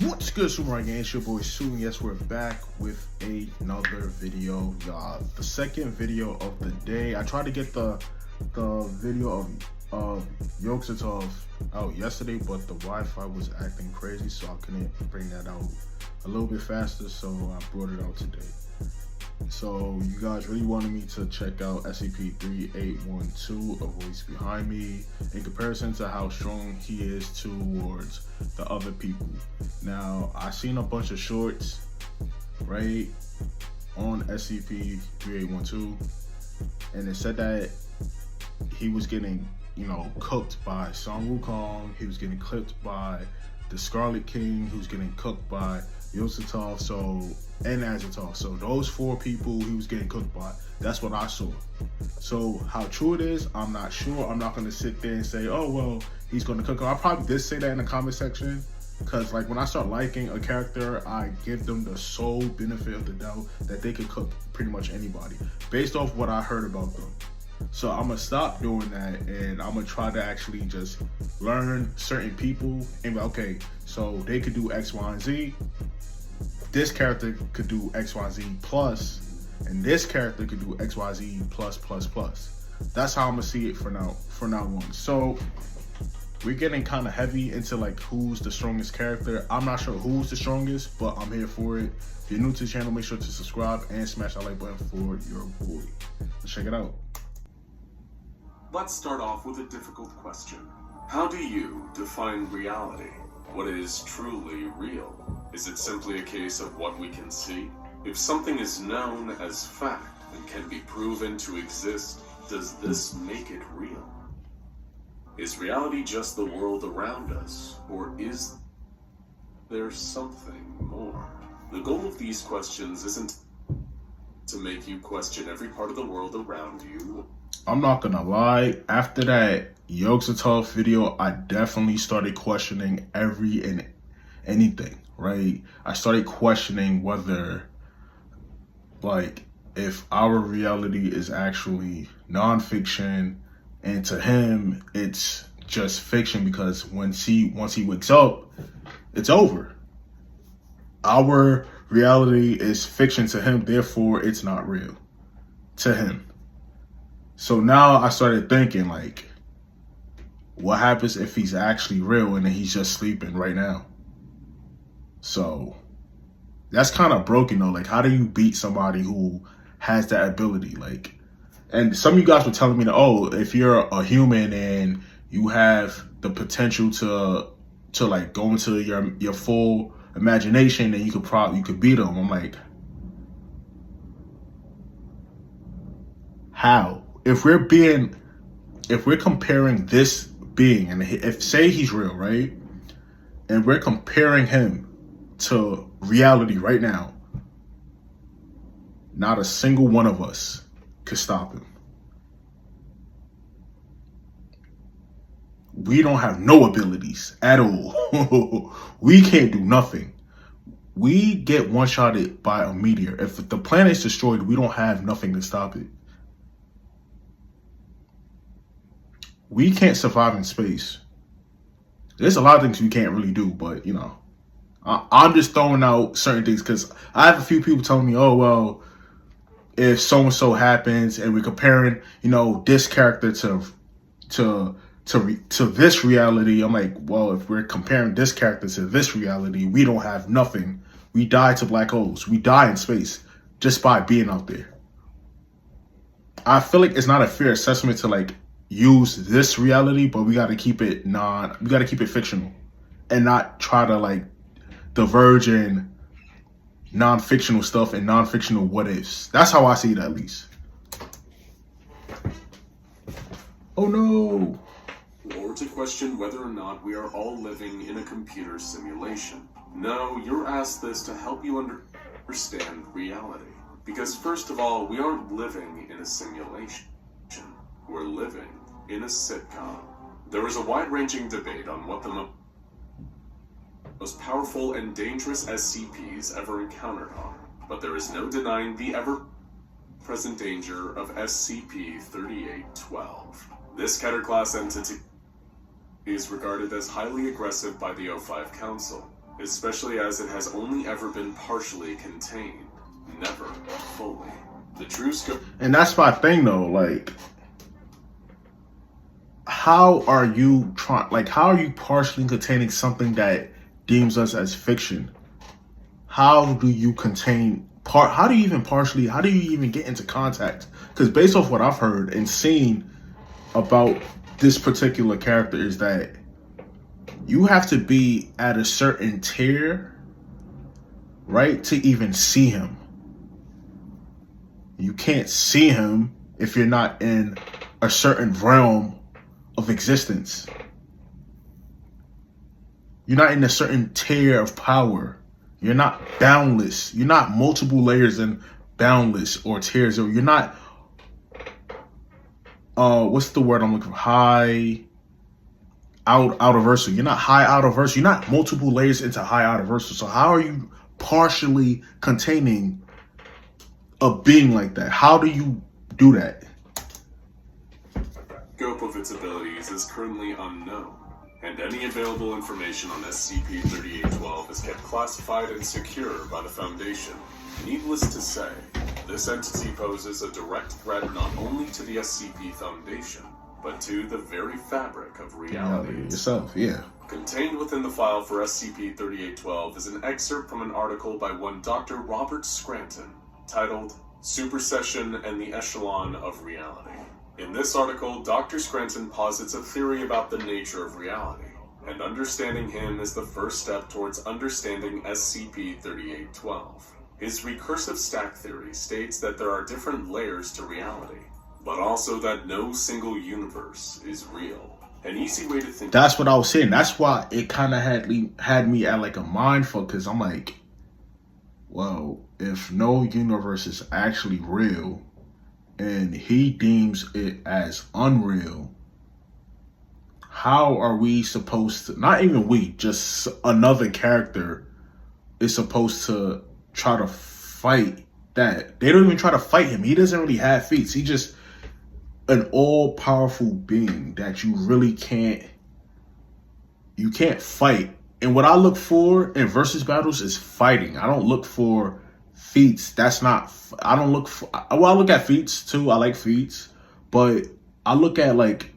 What's good, Super Gang? It's your boy Sue, and yes, we're back with another video, y'all. The second video of the day. I tried to get the video of Recursive out yesterday, but the Wi-Fi was acting crazy, so I couldn't bring that out a little bit faster, so I brought it out today. So you guys really wanted me to check out SCP-3812, A Voice Behind Me, in comparison to how strong he is towards the other people. Now, I seen a bunch of shorts, right, on SCP-3812, and it said that he was getting, cooked by Song Wukong, he was getting clipped by the Scarlet King, he was getting cooked by Yositov, and Azatov. So those four people he was getting cooked by. That's what I saw. So how true it is, I'm not sure. I'm not gonna sit there and say, oh well, he's gonna cook him. I probably did say that in the comment section, because like when I start liking a character, I give them the sole benefit of the doubt that they could cook pretty much anybody based off what I heard about them. So I'm gonna stop doing that, and I'm gonna try to actually just learn certain people and be like, okay, so they could do X, Y, and Z. This character could do X, Y, Z plus, and this character could do X, Y, Z plus. That's how I'm gonna see it for now on. So we're getting kind of heavy into like who's the strongest character. I'm not sure who's the strongest, but I'm here for it. If you're new to the channel, make sure to subscribe and smash that like button for your boy. Let's check it out. Let's start off with a difficult question. How do you define reality? What is truly real? Is it simply a case of what we can see? If something is known as fact and can be proven to exist, does this make it real? Is reality just the world around us, or is there something more? The goal of these questions isn't to make you question every part of the world around you. I'm not gonna lie, after that Yositov video, I definitely started questioning every and anything, right? I started questioning whether, like, if our reality is actually nonfiction, and to him, it's just fiction, because once he wakes up, it's over. Our reality is fiction to him, therefore it's not real to him. So now I started thinking, like, what happens if he's actually real and then he's just sleeping right now? So that's kind of broken though. Like, how do you beat somebody who has that ability? Like, and some of you guys were telling me that, oh, if you're a human and you have the potential to like go into your full imagination, then you could beat them. I'm like, how? If we're comparing this being, and if say he's real, right? And we're comparing him to reality right now, not a single one of us could stop him. We don't have no abilities at all. We can't do nothing. We get one-shotted by a meteor. If the planet is destroyed, we don't have nothing to stop it. We can't survive in space. There's a lot of things we can't really do, but I'm just throwing out certain things because I have a few people telling me, oh well, if so and so happens, and we're comparing, this character to this reality. I'm like, well, if we're comparing this character to this reality, we don't have nothing. We die to black holes. We die in space just by being out there. I feel like it's not a fair assessment to like use this reality, but we got to keep it fictional and not try to like diverge in non-fictional stuff and non-fictional what ifs. That's how I see it, at least. Oh no. Or to question whether or not we are all living in a computer simulation. No, you're asked this to help you understand reality. Because first of all, we aren't living in a simulation. We're living in a sitcom. There is a wide-ranging debate on what the most powerful and dangerous SCPs ever encountered are, but there is no denying the ever-present danger of SCP-3812. This Keter-class entity is regarded as highly aggressive by the O5 Council. especially as it has only ever been partially contained, never fully. The true scope. And that's my thing though, like, how are you partially containing something that deems us as fiction? How do you how do you even get into contact? Because based off what I've heard and seen about this particular character is that you have to be at a certain tier, right, to even see him. You can't see him if you're not in a certain realm of existence. You're not in a certain tier of power. You're not boundless. You're not multiple layers and boundless or tiers. Or you're not, what's the word I'm looking for? High outerversal. You're not high outerversal. You're not multiple layers into high outerversal. So how are you partially containing a being like that? How do you do that? Scope of its abilities is currently unknown, and any available information on SCP-3812 is kept classified and secure by the Foundation. Needless to say, this entity poses a direct threat not only to the SCP Foundation, but to the very fabric of reality Yourself, yeah. Contained within the file for SCP-3812 is an excerpt from an article by one Dr. Robert Scranton, titled Supersession and the Echelon of Reality. In this article, Dr. Scranton posits a theory about the nature of reality, and understanding him is the first step towards understanding SCP-3812. His recursive stack theory states that there are different layers to reality, but also that no single universe is real. An easy way to think. That's what I was saying. That's why it kind of had me at like a mind fuck, because I'm like, well, if no universe is actually real, and he deems it as unreal, how are we supposed to, not even we, just another character is supposed to try to fight that? They don't even try to fight him. He doesn't really have feats. He just an all-powerful being that you really can't fight. And what I look for in versus battles is fighting. I don't look for feats. I look at feats too. I like feats, but I look at like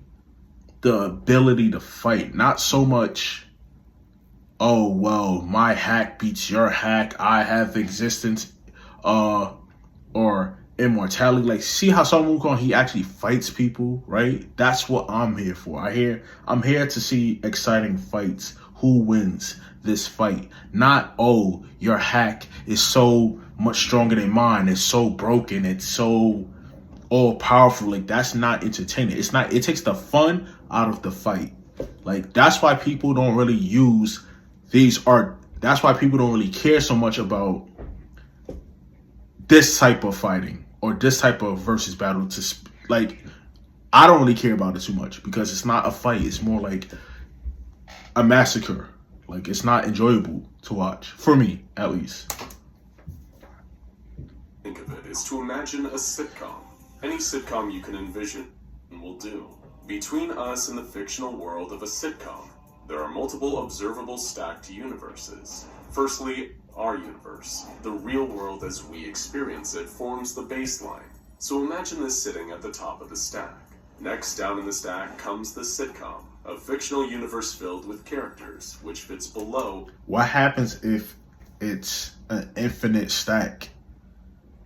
the ability to fight, not so much, oh, well, my hack beats your hack, I have existence, or immortality. Like, see how Sun Wukong, he actually fights people, right? That's what I'm here for. I'm here to see exciting fights. Who wins this fight? Not, oh, your hack is so much stronger than mine. It's so broken. It's so all powerful. Like, that's not entertaining. It takes the fun out of the fight. Like, that's why people don't really use that's why people don't really care so much about this type of fighting or this type of versus battle. I don't really care about it too much because it's not a fight. It's more like a massacre. Like, it's not enjoyable to watch, for me at least. Think of it is to imagine a sitcom. Any sitcom you can envision will do. Between us and the fictional world of a sitcom, there are multiple observable stacked universes. Firstly, our universe, the real world as we experience it, forms the baseline. So imagine this sitting at the top of the stack. Next down in the stack comes the sitcom, a fictional universe filled with characters, which fits below. What happens if it's an infinite stack?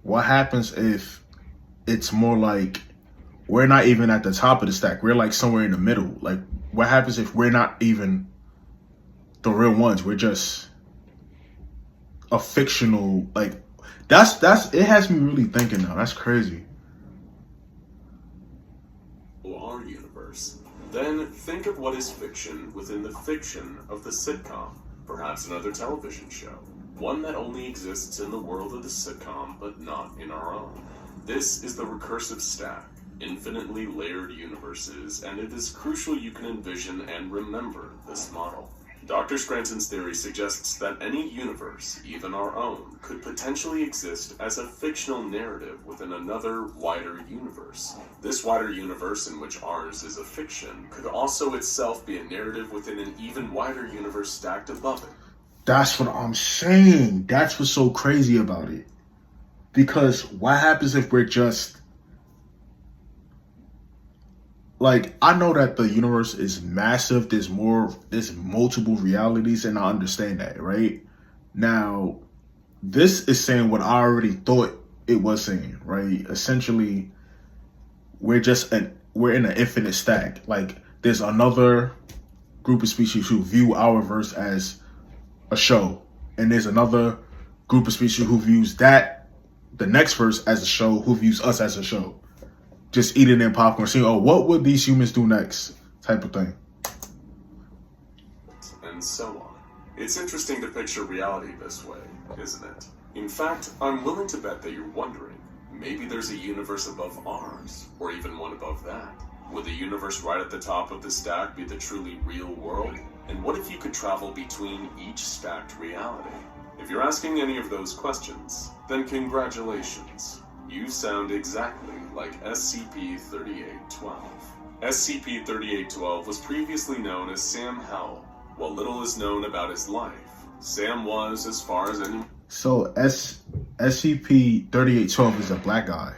What happens if it's more like we're not even at the top of the stack? We're like somewhere in the middle. Like, what happens if we're not even the real ones? We're just a fictional, like, it has me really thinking now. That's crazy. Our universe. Then think of what is fiction within the fiction of the sitcom. Perhaps another television show. One that only exists in the world of the sitcom, but not in our own. This is the recursive stack. Infinitely layered universes, and it is crucial you can envision and remember this model. Dr. Scranton's theory suggests that any universe, even our own, could potentially exist as a fictional narrative within another, wider universe. This wider universe, in which ours is a fiction, could also itself be a narrative within an even wider universe stacked above it. That's what I'm saying. That's what's so crazy about it. Because what happens if we're just like, I know that the universe is massive. There's multiple realities, and I understand that, right? Now, this is saying what I already thought it was saying, right? Essentially, we're in an infinite stack. Like, there's another group of species who view our verse as a show, and there's another group of species who views the next verse as a show, who views us as a show. Just eating their popcorn, saying, "Oh, what would these humans do next?" type of thing. And so on. It's interesting to picture reality this way, isn't it? In fact, I'm willing to bet that you're wondering, maybe there's a universe above ours, or even one above that. Would the universe right at the top of the stack be the truly real world? And what if you could travel between each stacked reality? If you're asking any of those questions, then congratulations. You sound exactly like SCP-3812. SCP-3812 was previously known as Sam Howell. While little is known about his life, Sam was, as far as any... So SCP-3812 is a black guy.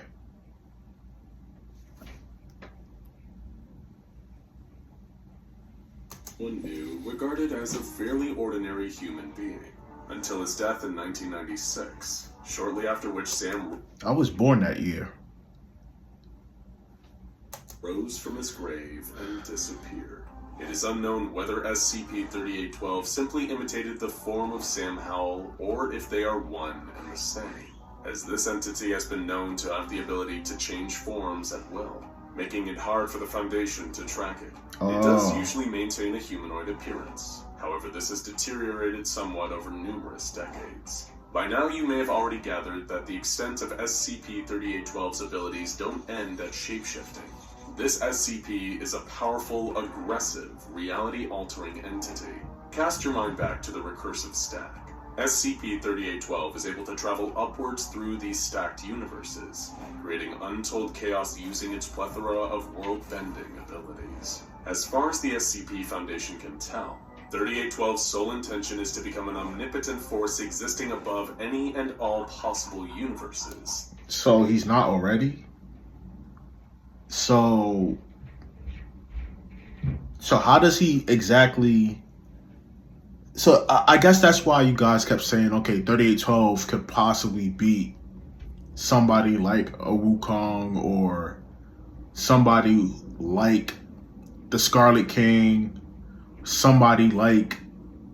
One knew, regarded as a fairly ordinary human being, until his death in 1996, shortly after which Sam... I was born that year. Rose from his grave and disappeared. It is unknown whether SCP-3812 simply imitated the form of Sam Howell, or if they are one and the same, as this entity has been known to have the ability to change forms at will, making it hard for the Foundation to track it. It does usually maintain a humanoid appearance. However, this has deteriorated somewhat over numerous decades. By now, you may have already gathered that the extent of SCP-3812's abilities don't end at shapeshifting. This SCP is a powerful, aggressive, reality-altering entity. Cast your mind back to the recursive stack. SCP-3812 is able to travel upwards through these stacked universes, creating untold chaos using its plethora of world-bending abilities. As far as the SCP Foundation can tell, 3812's sole intention is to become an omnipotent force existing above any and all possible universes. So he's not already? So how does he exactly... So I guess that's why you guys kept saying, okay, 3812 could possibly be somebody like a Wukong, or somebody like the Scarlet King, somebody like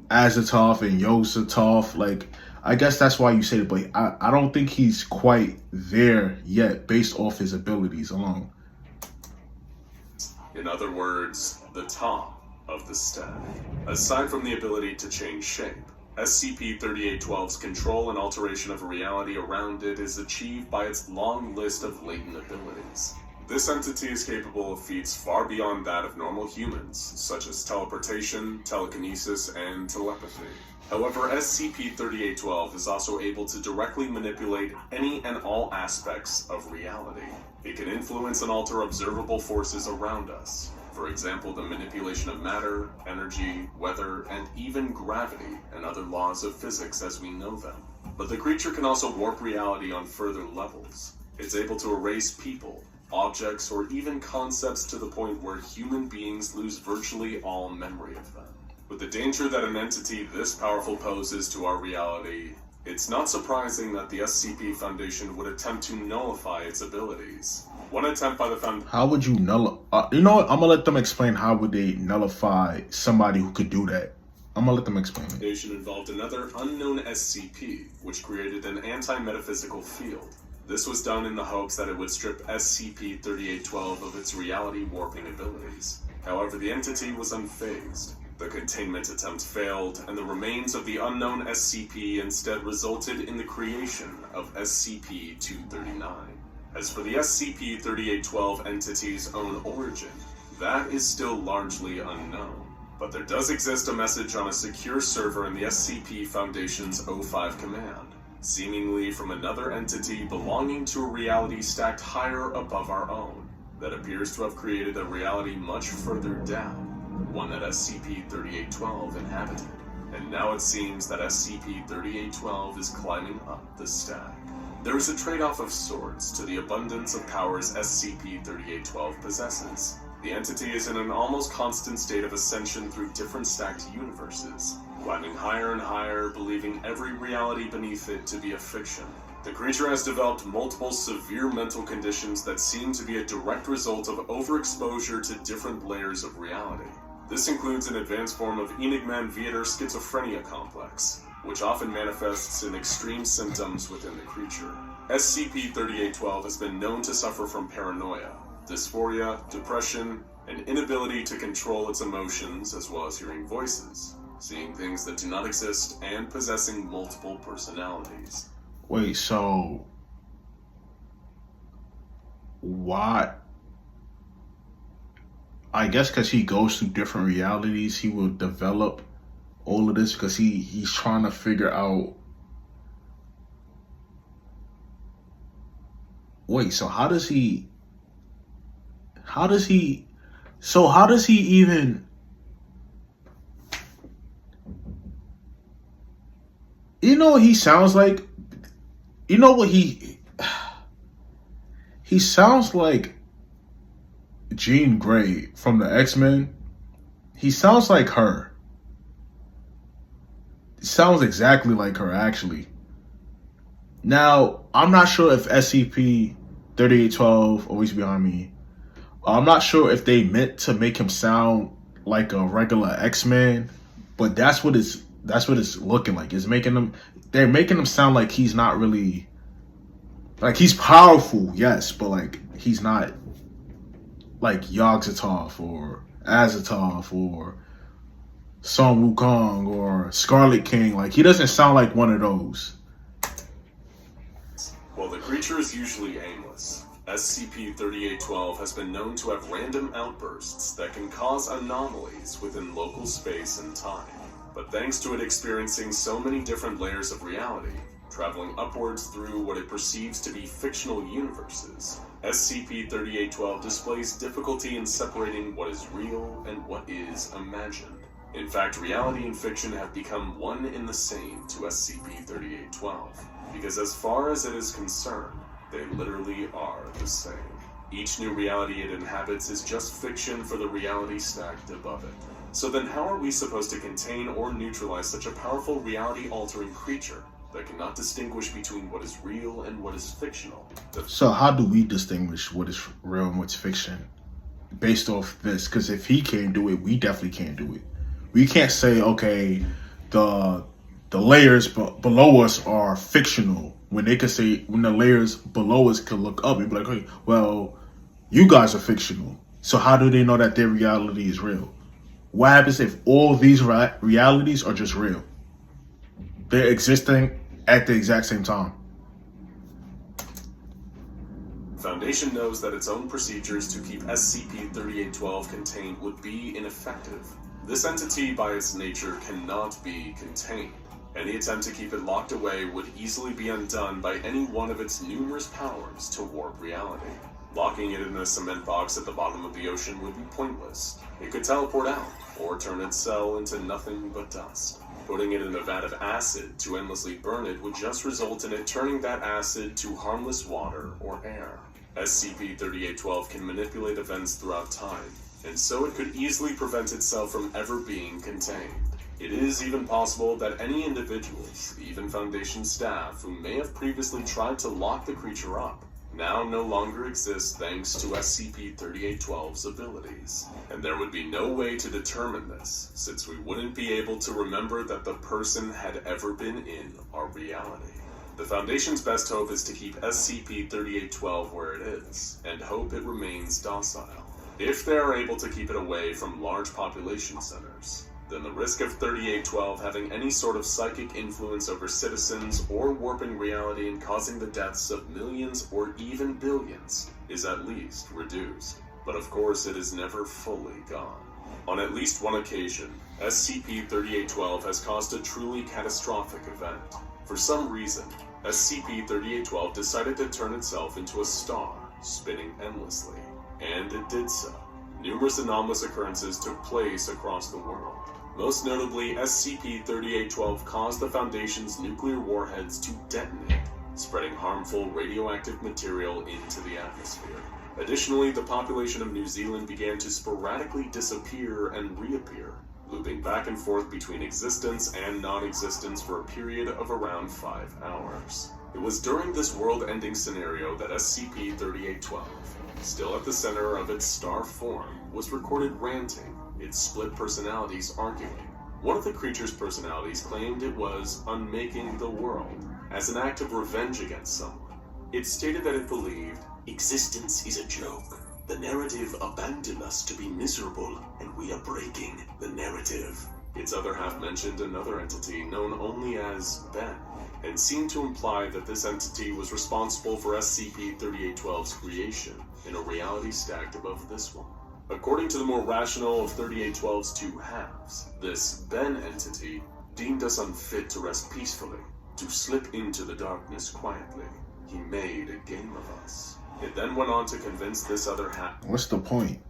Azathoth and Yozathoth. Like, I guess that's why you say it, but I don't think he's quite there yet based off his abilities alone. In other words, the top of the stack. Aside from the ability to change shape, SCP-3812's control and alteration of reality around it is achieved by its long list of latent abilities. This entity is capable of feats far beyond that of normal humans, such as teleportation, telekinesis, and telepathy. However, SCP-3812 is also able to directly manipulate any and all aspects of reality. It can influence and alter observable forces around us. For example, the manipulation of matter, energy, weather, and even gravity and other laws of physics as we know them. But the creature can also warp reality on further levels. It's able to erase people, objects, or even concepts to the point where human beings lose virtually all memory of them. With the danger that an entity this powerful poses to our reality, it's not surprising that the SCP Foundation would attempt to nullify its abilities. One attempt by the Foundation... How would you nullify... you know what? I'm going to let them explain how would they nullify somebody who could do that. I'm going to let them explain it. The Foundation involved another unknown SCP, which created an anti-metaphysical field. This was done in the hopes that it would strip SCP-3812 of its reality warping abilities. However, the entity was unfazed. The containment attempt failed, and the remains of the unknown SCP instead resulted in the creation of SCP-239. As for the SCP-3812 entity's own origin, that is still largely unknown. But there does exist a message on a secure server in the SCP Foundation's O5 command, seemingly from another entity belonging to a reality stacked higher above our own, that appears to have created a reality much further down, one that SCP-3812 inhabited. And and now it seems that SCP-3812 is climbing up the stack. There is a trade-off of sorts to the abundance of powers SCP-3812 possesses. The entity is in an almost constant state of ascension through different stacked universes, climbing higher and higher, believing every reality beneath it to be a fiction. The creature has developed multiple severe mental conditions that seem to be a direct result of overexposure to different layers of reality. This includes an advanced form of Enigman-Viator schizophrenia complex, which often manifests in extreme symptoms within the creature. SCP-3812 has been known to suffer from paranoia, dysphoria, depression, and inability to control its emotions, as well as hearing voices, seeing things that do not exist, and possessing multiple personalities. Wait, so why? I guess because he goes through different realities, he will develop all of this because he's trying to figure out. Wait, so how does he even, he sounds like, he sounds like Jean Grey from the X-Men. He sounds like her. He sounds exactly like her, actually. Now, I'm not sure if SCP-3812, Always Behind Me, I'm not sure if they meant to make him sound like a regular X-Man, but that's what it's looking like. They're making him sound like he's not really, like, he's powerful, yes, but like he's not like Yogg-Sothoth or Azathoth or Sun Wukong or Scarlet King. Like, he doesn't sound like one of those. While the creature is usually aimless, SCP-3812 has been known to have random outbursts that can cause anomalies within local space and time. But thanks to it experiencing so many different layers of reality, traveling upwards through what it perceives to be fictional universes, SCP-3812 displays difficulty in separating what is real and what is imagined. In fact, reality and fiction have become one and the same to SCP-3812, because as far as it is concerned, they literally are the same. Each new reality it inhabits is just fiction for the reality stacked above it. So then how are we supposed to contain or neutralize such a powerful reality-altering creature that cannot distinguish between what is real and what is fictional? So how do we distinguish what is real and what's fiction based off this? Because if he can't do it, we definitely can't do it. We can't say, okay, the layers below us are fictional, when they could say, when the layers below us could look up and be like, hey, well, you guys are fictional. So how do they know that their reality is real? What happens if all these realities are just real? They're existing at the exact same time. Foundation knows that its own procedures to keep SCP-3812 contained would be ineffective. This entity, by its nature, cannot be contained. Any attempt to keep it locked away would easily be undone by any one of its numerous powers to warp reality. Locking it in a cement box at the bottom of the ocean would be pointless. It could teleport out, or turn its cell into nothing but dust. Putting it in a vat of acid to endlessly burn it would just result in it turning that acid to harmless water or air. SCP-3812 can manipulate events throughout time, and so it could easily prevent itself from ever being contained. It is even possible that any individuals, even Foundation staff, who may have previously tried to lock the creature up, now no longer exist thanks to SCP-3812's abilities. And there would be no way to determine this, since we wouldn't be able to remember that the person had ever been in our reality. The Foundation's best hope is to keep SCP-3812 where it is, and hope it remains docile. If they are able to keep it away from large population centers, then the risk of 3812 having any sort of psychic influence over citizens or warping reality and causing the deaths of millions or even billions is at least reduced. But of course it is never fully gone. On at least one occasion, SCP-3812 has caused a truly catastrophic event. For some reason, SCP-3812 decided to turn itself into a star, spinning endlessly. And it did so. Numerous anomalous occurrences took place across the world. Most notably, SCP-3812 caused the Foundation's nuclear warheads to detonate, spreading harmful radioactive material into the atmosphere. Additionally, the population of New Zealand began to sporadically disappear and reappear, looping back and forth between existence and non-existence for a period of around 5 hours. It was during this world-ending scenario that SCP-3812, still at the center of its star form, was recorded ranting, its split personalities arguing. One of the creature's personalities claimed it was unmaking the world, as an act of revenge against someone. It stated that it believed, "Existence is a joke. The narrative abandoned us to be miserable, and we are breaking the narrative." Its other half mentioned another entity known only as Ben, and seemed to imply that this entity was responsible for SCP-3812's creation in a reality stacked above this one. According to the more rational of 3812's two halves, this Ben entity deemed us unfit to rest peacefully, to slip into the darkness quietly. He made a game of us. It then went on to convince this other half. What's the point?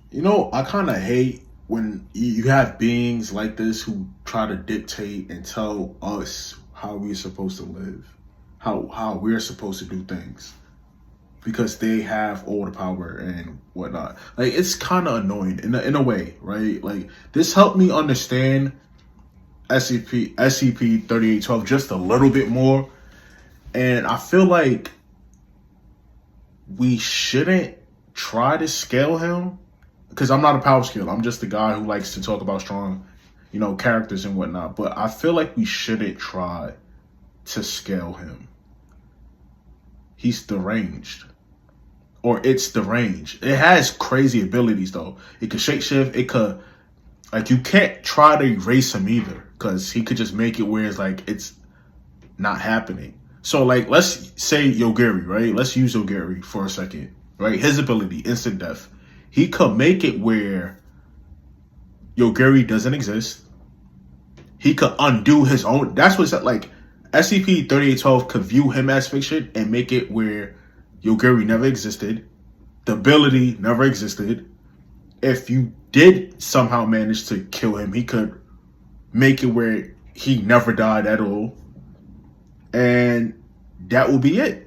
You know, I kind of hate when you have beings like this who try to dictate and tell us how we're supposed to live, how we're supposed to do things, because they have all the power and whatnot. Like, it's kind of annoying in a way, right? Like, this helped me understand SCP-3812 just a little bit more, and I feel like we shouldn't try to scale him, because I'm not a power scaler. I'm just a guy who likes to talk about strong, characters and whatnot. But I feel like we shouldn't try to scale him. He's deranged. Or it's deranged. It has crazy abilities, though. It could shapeshift. It could, you can't try to erase him either, because he could just make it where it's like it's not happening. So, let's say Yogiri, right? Let's use Yogiri for a second, right? His ability, instant death. He could make it where Yogiri doesn't exist. He could undo his own. That's what's like. SCP-3812 could view him as fiction and make it where Yogiri never existed. The ability never existed. If you did somehow manage to kill him, he could make it where he never died at all. And that will be it.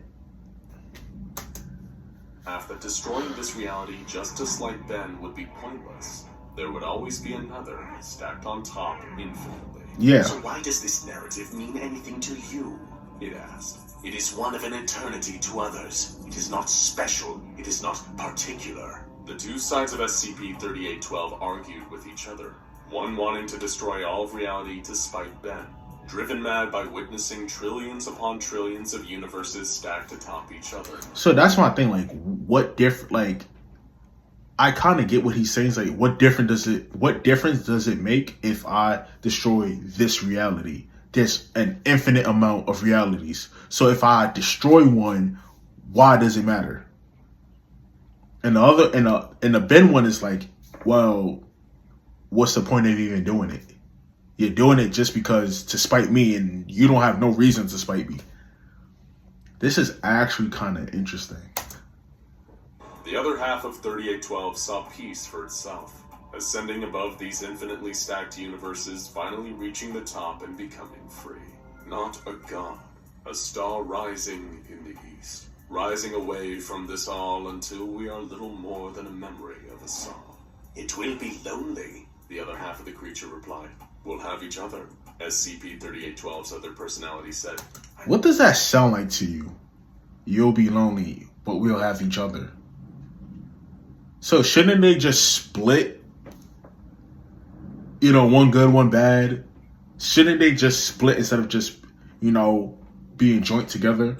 That destroying this reality just like Ben would be pointless. There would always be another, stacked on top infinitely. Yeah. So why does this narrative mean anything to you? It asked. It is one of an eternity to others. It is not special. It is not particular. The two sides of SCP-3812 argued with each other, one wanting to destroy all of reality to spite Ben, driven mad by witnessing trillions upon trillions of universes stacked atop each other. So that's my thing. What different? I kind of get what he's saying. It's what difference does it make if I destroy this reality? There's an infinite amount of realities. So if I destroy one, why does it matter? And the other, and the Ben one is well, what's the point of even doing it? You're doing it just because to spite me, and you don't have no reason to spite me. This is actually kind of interesting. The other half of 3812 saw peace for itself, ascending above these infinitely stacked universes, finally reaching the top and becoming free. Not a god, a star rising in the east, rising away from this all until we are little more than a memory of a song. It will be lonely, the other half of the creature replied. We'll have each other, SCP-3812's other personality said. What does that sound like to you? You'll be lonely, but we'll have each other. So shouldn't they just split? One good, one bad. Shouldn't they just split instead of just, being joint together?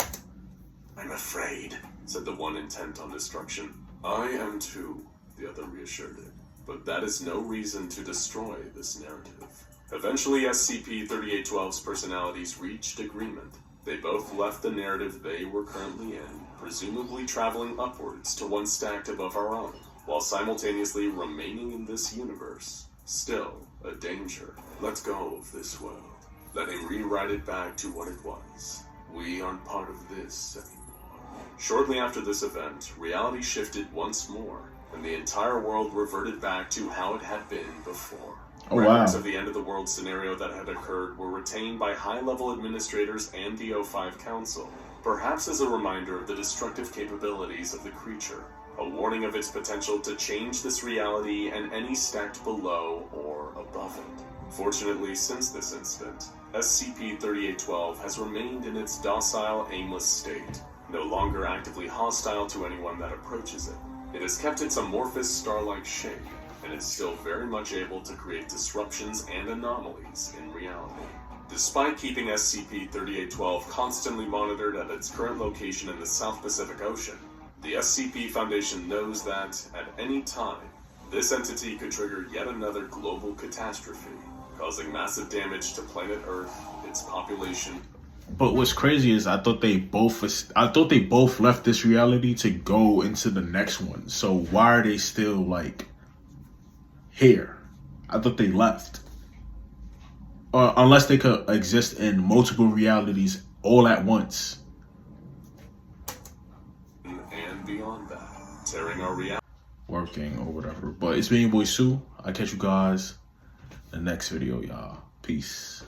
I'm afraid, said the one intent on destruction. I am too, the other reassured it. But that is no reason to destroy this narrative. Eventually, SCP-3812's personalities reached agreement. They both left the narrative they were currently in, presumably traveling upwards to one stacked above our own, while simultaneously remaining in this universe. Still a danger. Let go of this world. Let him rewrite it back to what it was. We aren't part of this anymore. Shortly after this event, reality shifted once more, and the entire world reverted back to how it had been before. Oh, Records wow. of the end of the world scenario that had occurred were retained by high-level administrators and the O5 Council, perhaps as a reminder of the destructive capabilities of the creature, a warning of its potential to change this reality and any stacked below or above it. Fortunately, since this incident, SCP-3812 has remained in its docile, aimless state, no longer actively hostile to anyone that approaches it. It has kept its amorphous star-like shape, and is still very much able to create disruptions and anomalies in reality. Despite keeping SCP-3812 constantly monitored at its current location in the South Pacific Ocean, the SCP Foundation knows that, at any time, this entity could trigger yet another global catastrophe, causing massive damage to planet Earth, its population. But what's crazy is I thought they both left this reality to go into the next one. So why are they still like here? I thought they left. Unless they could exist in multiple realities all at once. And beyond that, tearing our reality. Working or whatever. But it's been your boy Sue. I'll catch you guys in the next video, y'all. Peace.